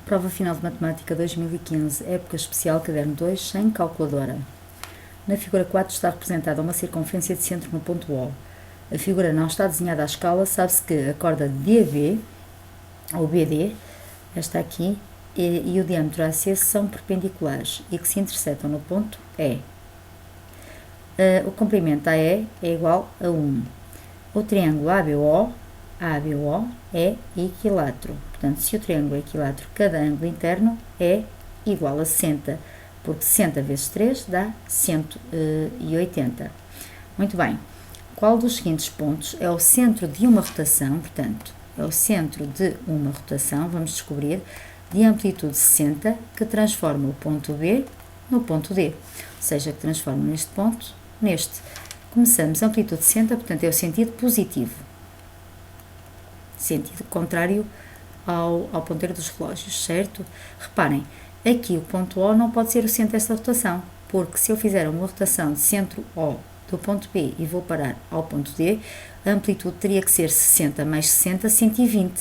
Prova Final de Matemática 2015, época especial, caderno 2, sem calculadora. Na figura 4 está representada uma circunferência de centro no ponto O. A figura não está desenhada à escala, sabe-se que a corda DB, ou BD, esta aqui, e o diâmetro AC são perpendiculares e que se interceptam no ponto E. O comprimento AE é igual a 1. O triângulo ABO é equilátero. Portanto, se o triângulo é equilátero, cada ângulo interno é igual a 60, porque 60 vezes 3 dá 180. Muito bem. Qual dos seguintes pontos é o centro de uma rotação? Portanto, é o centro de uma rotação, vamos descobrir, de amplitude 60, que transforma o ponto B no ponto D. Ou seja, que transforma neste ponto neste. Começamos amplitude 60, portanto, é o sentido positivo. Sentido contrário ao ponteiro dos relógios, certo? Reparem, aqui o ponto O não pode ser o centro desta rotação, porque se eu fizer uma rotação de centro O do ponto B e vou parar ao ponto D, a amplitude teria que ser 60 mais 60, 120.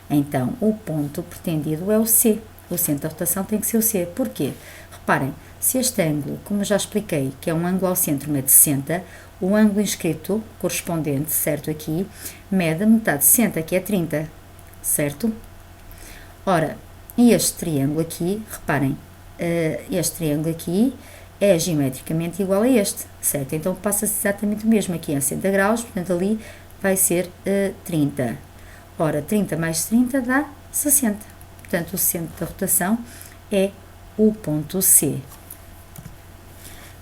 Então, o ponto pretendido é o C. O centro da rotação tem que ser o C. Porquê? Reparem, se este ângulo, como já expliquei, que é um ângulo ao centro, mede 60, o ângulo inscrito, correspondente, certo, aqui, mede metade de 60, que é 30, certo? Ora, e este triângulo aqui, reparem, este triângulo aqui é geometricamente igual a este, certo? Então, passa-se exatamente o mesmo aqui a 60 graus, portanto, ali vai ser 30. Ora, 30 mais 30 dá 60. Portanto, o centro da rotação é o ponto C.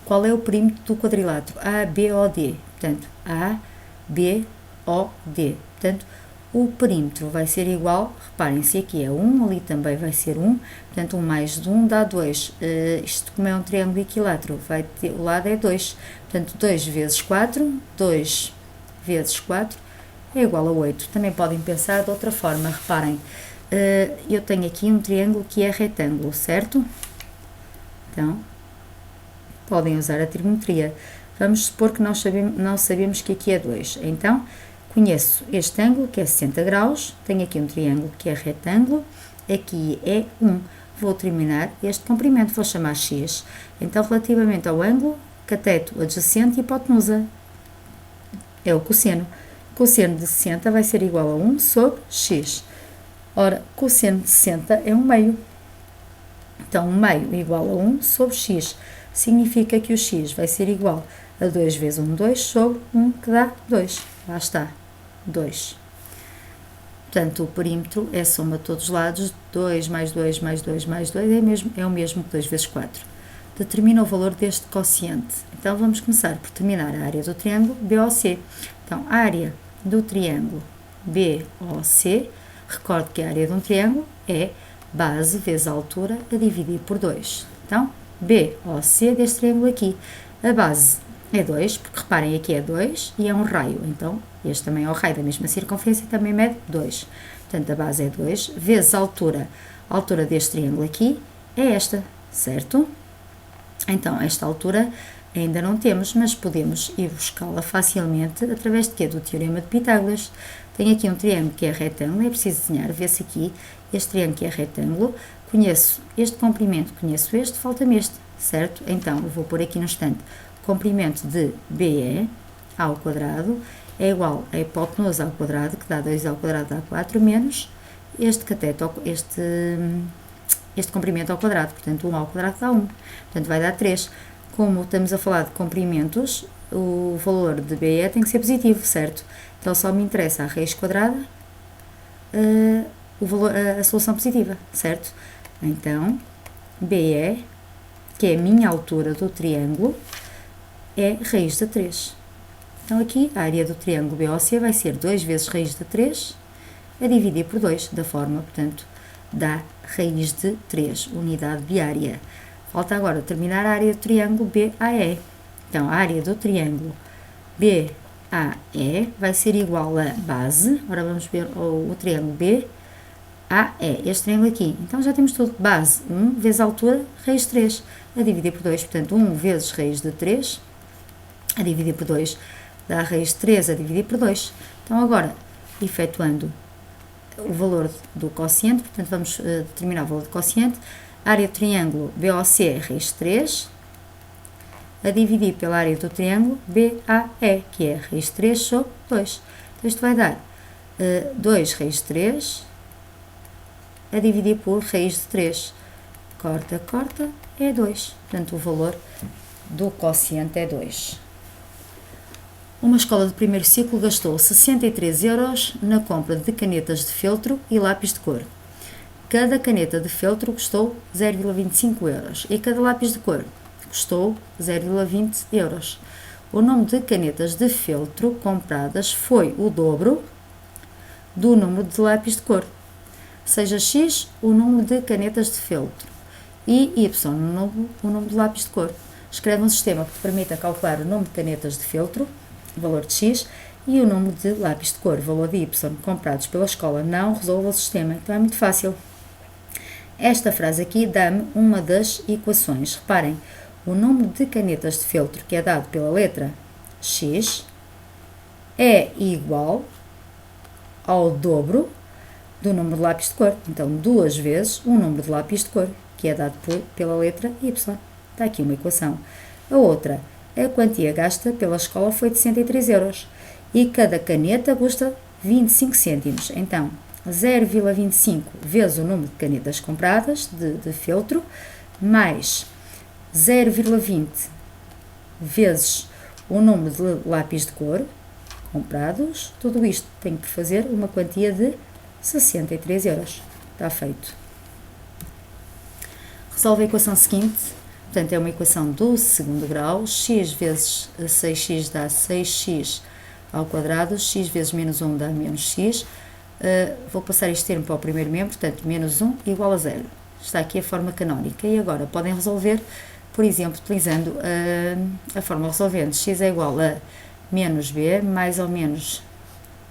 Qual é o perímetro do quadrilátero ABOD? Portanto, ABOD. Portanto, o perímetro vai ser igual, reparem, se aqui é 1, ali também vai ser 1, portanto, 1 mais 1 dá 2. Isto, como é um triângulo equilátero, o lado é 2. Portanto, 2 vezes 4, 2 vezes 4 é igual a 8. Também podem pensar de outra forma, reparem, eu tenho aqui um triângulo que é retângulo, certo? Então, podem usar a trigonometria. Vamos supor que não sabemos que aqui é 2. Então, conheço este ângulo, que é 60 graus, tenho aqui um triângulo que é retângulo, aqui é 1. Vou determinar este comprimento, vou chamar x. Então, relativamente ao ângulo, cateto adjacente e hipotenusa, é o cosseno. Cosseno de 60 vai ser igual a 1 sobre x. Ora, cosseno de 60 é 1 meio. Então, 1 meio igual a 1 sobre x. Significa que o x vai ser igual a 2 vezes 1, 2, sobre 1, que dá 2. Lá está, 2. Portanto, o perímetro é a soma de todos os lados, 2 mais 2 mais 2 mais 2 é o mesmo que 2 vezes 4. Determina o valor deste quociente. Então, vamos começar por determinar a área do triângulo BOC. Então, a área do triângulo BOC, recorde que a área de um triângulo é base vezes a altura a dividir por 2. Então, BOC deste triângulo aqui. A base é 2, porque reparem, aqui é 2 e é um raio. Então, este também é o raio da mesma circunferência e também mede 2. Portanto, a base é 2 vezes a altura. A altura deste triângulo aqui é esta, certo? Então, esta altura ainda não temos, mas podemos ir buscá-la facilmente através de quê? Do teorema de Pitágoras. Tenho aqui um triângulo que é retângulo, é preciso desenhar, vê-se aqui, este triângulo que é retângulo, conheço este comprimento, conheço este, falta-me este, certo? Então, eu vou pôr aqui no instante, comprimento de BE ao quadrado é igual a hipotenusa ao quadrado, que dá 2 ao quadrado dá 4, menos este cateto, este comprimento ao quadrado, portanto, 1 ao quadrado dá 1, portanto, vai dar 3. Como estamos a falar de comprimentos, o valor de BE tem que ser positivo, certo? Então, só me interessa a raiz quadrada, a solução positiva, certo? Então, BE, que é a minha altura do triângulo, é raiz de 3. Então, aqui, a área do triângulo BOC vai ser 2 vezes raiz de 3 a dividir por 2, da forma, portanto, dá raiz de 3, unidade biária. Falta agora terminar a área do triângulo BAE. Então, a área do triângulo BAE vai ser igual a base, agora vamos ver o triângulo BAE, este triângulo aqui. Então, já temos tudo. Base, 1 vezes a altura, raiz de 3, a dividir por 2. Portanto, 1 vezes raiz de 3, a dividir por 2, dá raiz de 3 a dividir por 2. Então, agora, efetuando o valor do quociente, portanto vamos determinar o valor do quociente. A área do triângulo BOC é raiz de 3, a dividir pela área do triângulo BAE, que é raiz de 3 sobre 2. Então isto vai dar 2 raiz de 3 a dividir por raiz de 3. Corta, corta, é 2. Portanto, o valor do quociente é 2. Uma escola de primeiro ciclo gastou 63 euros na compra de canetas de feltro e lápis de cor. Cada caneta de feltro custou 0,25 euros e cada lápis de cor custou 0,20 euros. O número de canetas de feltro compradas foi o dobro do número de lápis de cor. Seja X o número de canetas de feltro e Y o número de lápis de cor. Escreve um sistema que te permita calcular o número de canetas de feltro, valor de X, e o número de lápis de cor, valor de Y, comprados pela escola. Não resolva o sistema, então é muito fácil. Esta frase aqui dá-me uma das equações. Reparem, o número de canetas de feltro que é dado pela letra X é igual ao dobro do número de lápis de cor. Então, 2 vezes o número de lápis de cor, que é dado pela letra Y. Está aqui uma equação. A outra, a quantia gasta pela escola foi de 63 euros e cada caneta custa 25 cêntimos. Então, 0,25 vezes o número de canetas compradas de feltro, mais 0,20 vezes o número de lápis de cor comprados. Tudo isto tem que fazer uma quantia de 63 euros. Está feito. Resolve a equação seguinte. Portanto, é uma equação do segundo grau. X vezes 6x dá 6x ao quadrado. X vezes menos 1 dá menos x. Vou passar este termo para o primeiro membro. Portanto, menos 1 igual a 0. Está aqui a forma canónica. E agora podem resolver, por exemplo, utilizando a forma resolvente. X é igual a menos b mais ou menos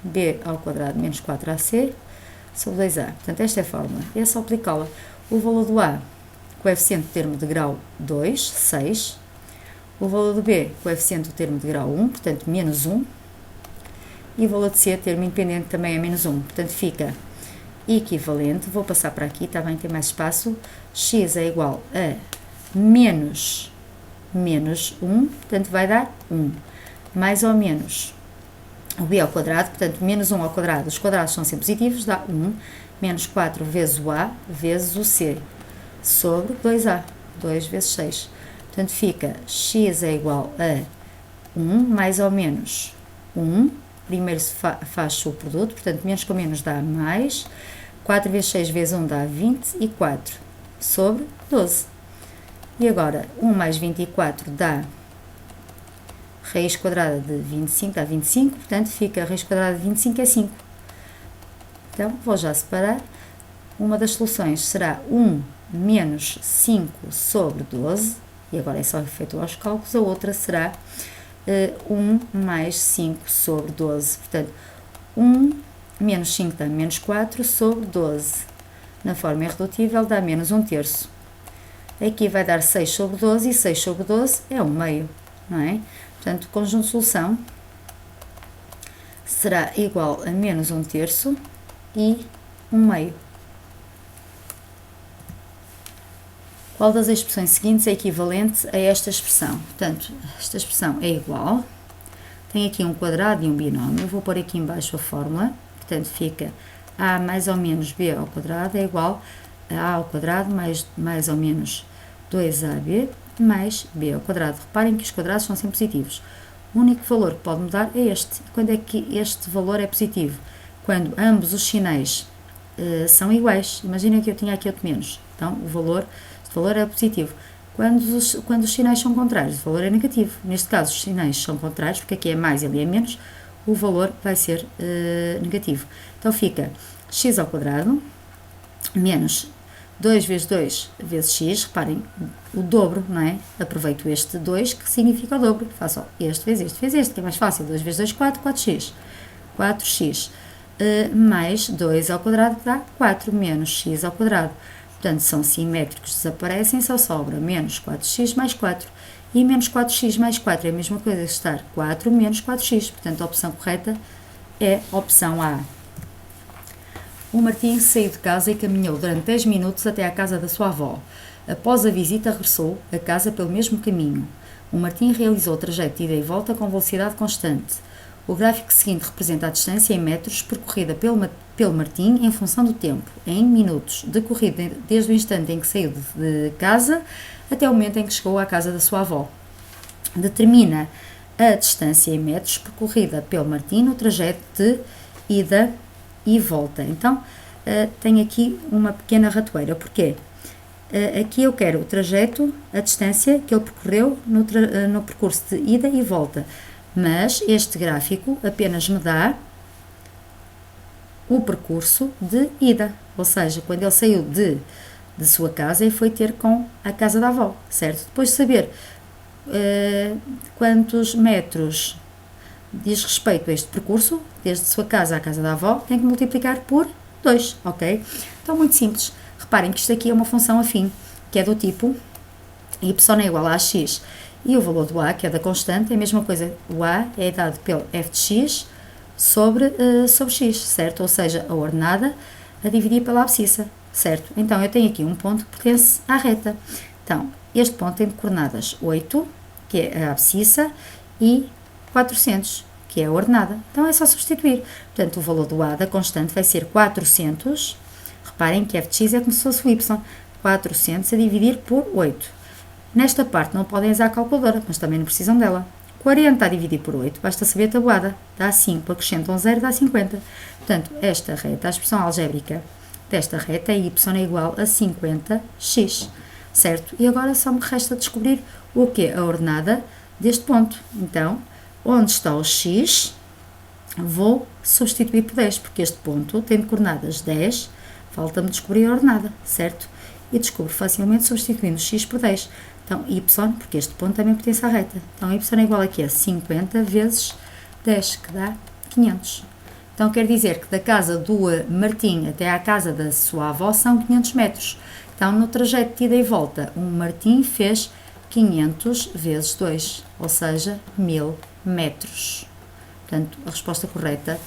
b ao quadrado menos 4ac sobre 2a. Portanto, esta é a fórmula. É só aplicá-la. O valor do a, coeficiente do termo de grau 2, 6. O valor do b, coeficiente do termo de grau 1, portanto, menos 1. E o valor de c, termo independente, também é menos 1. Portanto, fica equivalente. Vou passar para aqui, está bem, tem mais espaço. X é igual a menos 1, portanto, vai dar 1. Mais ou menos o b ao quadrado, portanto, menos 1 ao quadrado, os quadrados são sempre positivos, dá 1, menos 4 vezes o a, vezes o c, sobre 2a, 2 vezes 6. Portanto, fica x é igual a 1, mais ou menos 1, primeiro se faz o produto, portanto, menos com menos dá mais, 4 vezes 6 vezes 1 dá 24, sobre 12. E agora, 1 mais 24 dá raiz quadrada de 25, dá 25, portanto, fica a raiz quadrada de 25 é 5. Então, vou já separar. Uma das soluções será 1 menos 5 sobre 12, e agora é só efetuar os cálculos. A outra será 1 mais 5 sobre 12, portanto, 1 menos 5 dá menos 4 sobre 12. Na forma irredutível dá menos 1/3. Aqui vai dar 6 sobre 12 e 6 sobre 12 é 1/2, não é? Portanto, o conjunto de solução será igual a menos 1/3 e 1/2. Qual das expressões seguintes é equivalente a esta expressão? Portanto, esta expressão é igual. Tem aqui um quadrado e um binómio. Eu vou pôr aqui embaixo a fórmula. Portanto, fica a mais ou menos b ao quadrado é igual a a ao quadrado mais ou menos 2ab mais b ao quadrado. Reparem que os quadrados são sempre positivos. O único valor que pode mudar é este. Quando é que este valor é positivo? Quando ambos os sinais são iguais. Imaginem que eu tinha aqui outro menos. Então, o valor é positivo. Quando os sinais são contrários, o valor é negativo. Neste caso, os sinais são contrários, porque aqui é mais e ali é menos, o valor vai ser negativo. Então, fica x ao quadrado menos 2 vezes 2 vezes x, reparem, o dobro, não é? Aproveito este 2, que significa o dobro. Faço este vezes este, que é mais fácil. 2 vezes 2, 4, 4x. 4x mais 2 ao quadrado dá 4 menos x ao quadrado. Portanto, são simétricos, desaparecem, só sobra menos 4x mais 4. E menos 4x mais 4 é a mesma coisa que estar 4 menos 4x. Portanto, a opção correta é a opção A. O Martim saiu de casa e caminhou durante 10 minutos até à casa da sua avó. Após a visita, regressou a casa pelo mesmo caminho. O Martim realizou o trajeto de ida e volta com velocidade constante. O gráfico seguinte representa a distância em metros percorrida pelo Martim em função do tempo, em minutos, decorrido desde o instante em que saiu de casa até o momento em que chegou à casa da sua avó. Determina a distância em metros percorrida pelo Martim no trajeto de ida e volta. Então, tenho aqui uma pequena ratoeira. Porquê? Aqui eu quero o trajeto, a distância que ele percorreu no percurso de ida e volta. Mas este gráfico apenas me dá o percurso de ida. Ou seja, quando ele saiu de sua casa e foi ter com a casa da avó, certo? Depois de saber quantos metros diz respeito a este percurso, desde sua casa à casa da avó, tem que multiplicar por 2, ok? Então, muito simples. Reparem que isto aqui é uma função afim, que é do tipo y é igual a x, e o valor do a, que é da constante, é a mesma coisa. O a é dado pelo f de x sobre x, certo? Ou seja, a ordenada a dividir pela abscissa, certo? Então, eu tenho aqui um ponto que pertence à reta. Então, este ponto tem de coordenadas 8, que é a abscissa, e 400, que é a ordenada. Então, é só substituir. Portanto, o valor do a da constante vai ser 400. Reparem que f de x é como se fosse o y. 400 a dividir por 8. Nesta parte não podem usar a calculadora, mas também não precisam dela. 40 a dividir por 8, basta saber a tabuada. Dá 5, acrescentam um 0, dá 50. Portanto, esta reta, a expressão algébrica desta reta é y é igual a 50x, certo? E agora só me resta descobrir o que é a ordenada deste ponto. Então, onde está o x, vou substituir por 10, porque este ponto tem de coordenadas 10, falta-me descobrir a ordenada, certo? E descubro facilmente substituindo x por 10. Então, y, porque este ponto também pertence à reta. Então, y é igual aqui a 50 vezes 10, que dá 500. Então, quer dizer que da casa do Martim até à casa da sua avó são 500 metros. Então, no trajeto de ida e volta, o Martim fez 500 vezes 2, ou seja, 1000 metros. Portanto, a resposta correta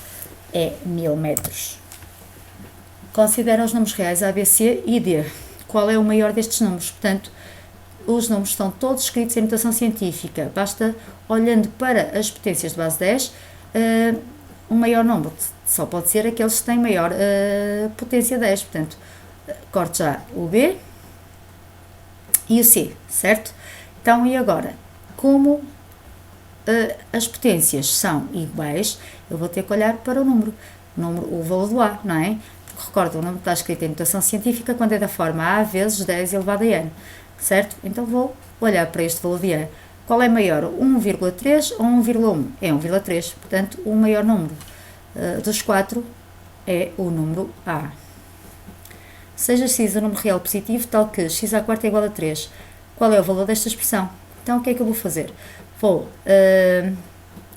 é 1000 metros. Considera os números reais A, B, C e D. Qual é o maior destes números? Portanto, os números estão todos escritos em notação científica. Basta, olhando para as potências de base 10, o maior número só pode ser aqueles que têm maior potência 10. Portanto, corte já o B e o C, certo? Então, e agora? Como as potências são iguais, eu vou ter que olhar para o valor do A, não é? Recorda, o número está escrito em notação científica quando é da forma A vezes 10 elevado a n, certo? Então vou olhar para este valor de A. Qual é maior, 1,3 ou 1,1? É 1,3, portanto o maior número dos 4 é o número A. Seja x um número real positivo, tal que x à quarta é igual a 3. Qual é o valor desta expressão? Então o que é que eu vou fazer? Vou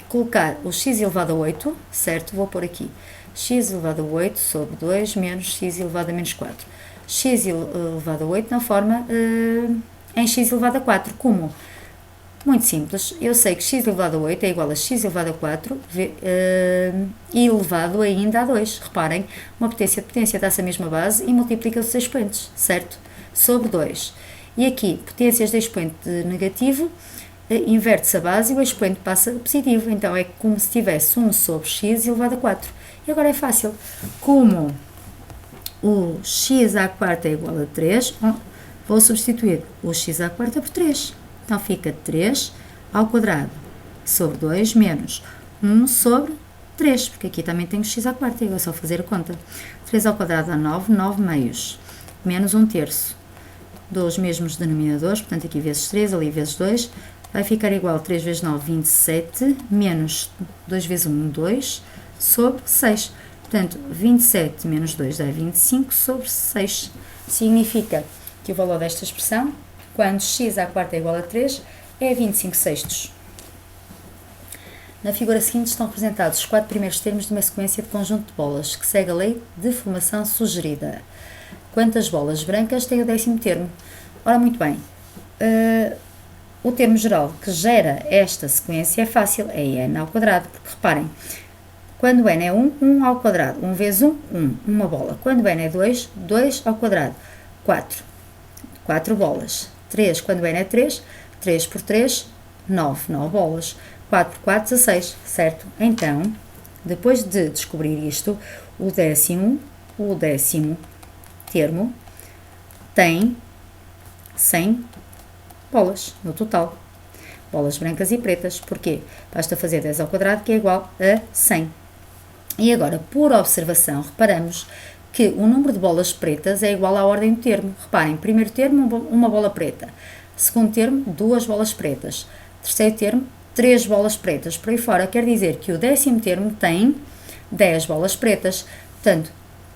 colocar o x elevado a 8, certo? Vou pôr aqui x elevado a 8 sobre 2 menos x elevado a menos 4. X elevado a 8 na forma em x elevado a 4. Como? Muito simples. Eu sei que x elevado a 8 é igual a x elevado a 4 e elevado ainda a 2. Reparem, uma potência dá-se a mesma base e multiplica os expoentes, certo? Sobre 2. E aqui, potências de expoente negativo, inverte-se a base e o expoente passa a positivo. Então, é como se tivesse 1 sobre x elevado a 4. E agora é fácil. Como o x à quarta é igual a 3, vou substituir o x à quarta por 3. Então, fica 3 ao quadrado sobre 2 menos 1 sobre 3, porque aqui também tenho x à quarta, é só fazer a conta. 3 ao quadrado dá 9, 9 meios, menos 1 terço. Dos mesmos denominadores, portanto, aqui vezes 3, ali vezes 2, vai ficar igual a 3 vezes 9, 27, menos 2 vezes 1, 2, sobre 6. Portanto, 27 menos 2 dá 25 sobre 6. Significa que o valor desta expressão, quando x à quarta é igual a 3, é 25 sextos. Na figura seguinte estão representados os 4 primeiros termos de uma sequência de conjunto de bolas, que segue a lei de formação sugerida. Quantas bolas brancas tem o 10º termo? Ora, muito bem, o termo geral que gera esta sequência é fácil, é n ao quadrado, porque reparem, Quando n é 1, 1 ao quadrado. 1 vezes 1, 1, uma bola. Quando n é 2, 2 ao quadrado. 4, 4 bolas. 3, quando n é 3, 3 por 3, 9, 9 bolas. 4 por 4, 16, certo? Então, depois de descobrir isto, o décimo termo tem 100 bolas no total. Bolas brancas e pretas. Porquê? Basta fazer 10 ao quadrado, que é igual a 100. E agora, por observação, reparamos que o número de bolas pretas é igual à ordem do termo. Reparem, primeiro termo, uma bola preta. Segundo termo, 2 bolas pretas. Terceiro termo, 3 bolas pretas. Por aí fora, quer dizer que o décimo termo tem 10 bolas pretas. Portanto,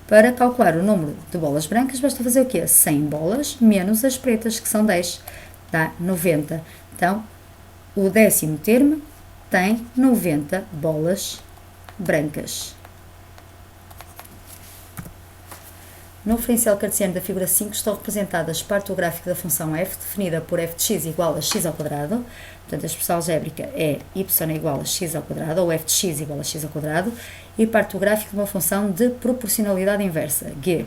para calcular o número de bolas brancas, basta fazer o quê? 100 bolas menos as pretas, que são 10. Dá 90. Então, o décimo termo tem 90 bolas brancas. No referencial cartesiano da figura 5 estão representadas parte do gráfico da função f, definida por f de x igual a x ao quadrado. Portanto, a expressão algébrica é y é igual a x ao quadrado, ou f de x igual a x ao quadrado, e parte do gráfico de uma função de proporcionalidade inversa, g.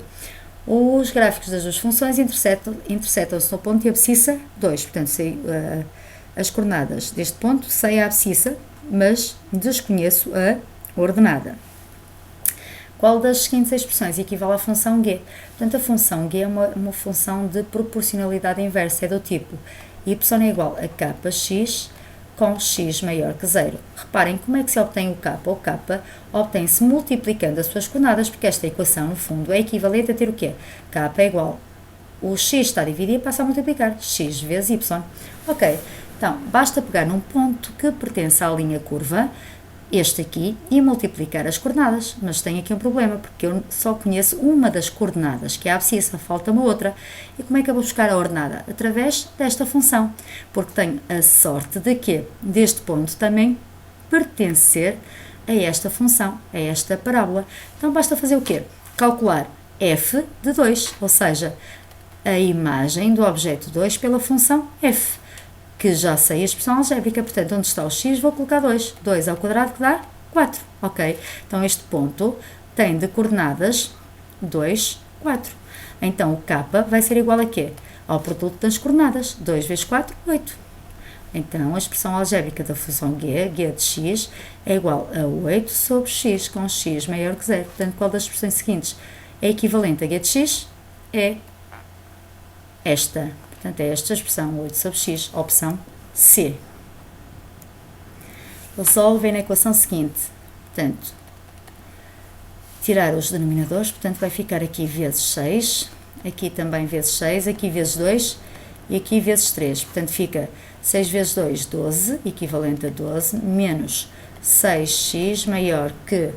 Os gráficos das duas funções interceptam-se no ponto de abscissa 2. Portanto, sei as coordenadas deste ponto, sei a abscissa, mas desconheço a ordenada. Qual das seguintes expressões equivale à função g? Portanto, a função g é uma função de proporcionalidade inversa, é do tipo y é igual a kx com x maior que 0. Reparem como é que se obtém o k. O k obtém-se multiplicando as suas coordenadas, porque esta equação, no fundo, é equivalente a ter o quê? K é igual, o x está a dividir e passa a multiplicar, x vezes y. Ok, então, basta pegar num ponto que pertence à linha curva, este aqui, e multiplicar as coordenadas, mas tem aqui um problema, porque eu só conheço uma das coordenadas, que é a abscissa, falta uma outra. E como é que eu vou buscar a ordenada? Através desta função, porque tenho a sorte de que deste ponto também pertencer a esta função, a esta parábola. Então basta fazer o quê? Calcular f de 2, ou seja, a imagem do objeto 2 pela função f, que já sei a expressão algébrica, portanto, onde está o x, vou colocar 2. 2 ao quadrado, que dá 4, ok? Então, este ponto tem de coordenadas 2, 4. Então, o k vai ser igual a quê? Ao produto das coordenadas. 2 vezes 4, 8. Então, a expressão algébrica da função g de x, é igual a 8 sobre x, com x maior que 0. Portanto, qual das expressões seguintes é equivalente a g de x? É esta. Portanto, é esta expressão, 8 sobre x, opção C. Resolvem na equação seguinte. Portanto, tirar os denominadores, portanto, vai ficar aqui vezes 6, aqui também vezes 6, aqui vezes 2 e aqui vezes 3. Portanto, fica 6 vezes 2, 12, equivalente a 12, menos 6x maior que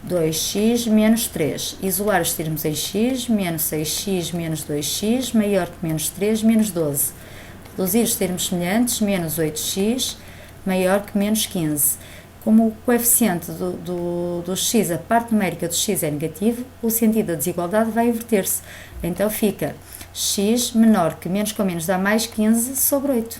2x menos 3. Isolar os termos em x, menos 6x menos 2x, maior que menos 3, menos 12. Reduzir os termos semelhantes, menos 8x, maior que menos 15. Como o coeficiente do x, a parte numérica do x é negativo, o sentido da desigualdade vai inverter-se. Então fica x menor que menos com menos dá mais 15 sobre 8.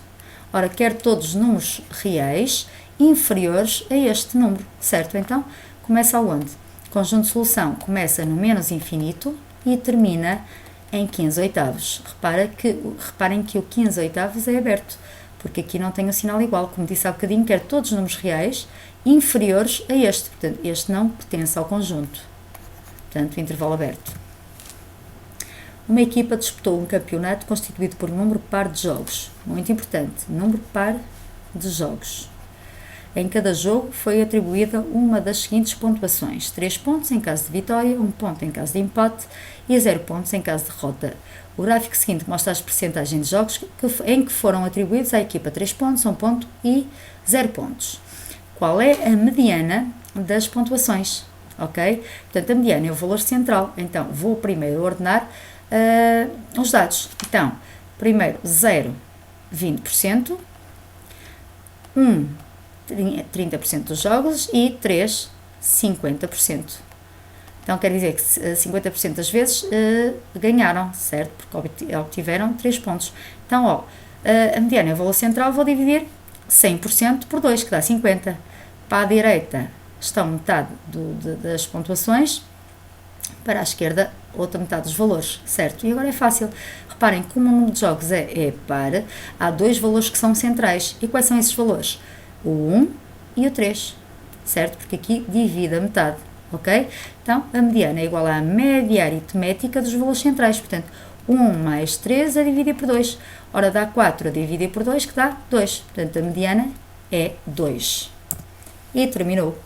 Ora, quero todos os números reais inferiores a este número, certo? Então, começa aonde? Conjunto de solução começa no menos infinito e termina em 15 oitavos. Reparem que o 15 oitavos é aberto, porque aqui não tem o sinal igual. Como disse há bocadinho, quero todos os números reais inferiores a este. Portanto, este não pertence ao conjunto. Portanto, intervalo aberto. Uma equipa disputou um campeonato constituído por um número par de jogos. Muito importante, número par de jogos. Em cada jogo foi atribuída uma das seguintes pontuações: 3 pontos em caso de vitória, 1 ponto em caso de empate e 0 pontos em caso de derrota. O gráfico seguinte mostra as percentagens de jogos em que foram atribuídos à equipa 3 pontos, 1 ponto e 0 pontos. Qual é a mediana das pontuações? Ok? Portanto, a mediana é o valor central. Então, vou primeiro ordenar os dados. Então, primeiro 0, 20%, 1, 30% dos jogos e 3, 50%. Então, quer dizer que 50% das vezes ganharam, certo? Porque obtiveram 3 pontos. Então, a mediana é o valor central, vou dividir 100% por 2, que dá 50. Para a direita estão metade das pontuações, para a esquerda outra metade dos valores, certo? E agora é fácil. Reparem, como o número de jogos é par, há dois valores que são centrais. E quais são esses valores? O 1 e o 3, certo? Porque aqui divide a metade, ok? Então, a mediana é igual à média aritmética dos valores centrais. Portanto, 1 mais 3 a dividir por 2. Ora, dá 4 a dividir por 2, que dá 2. Portanto, a mediana é 2. E terminou.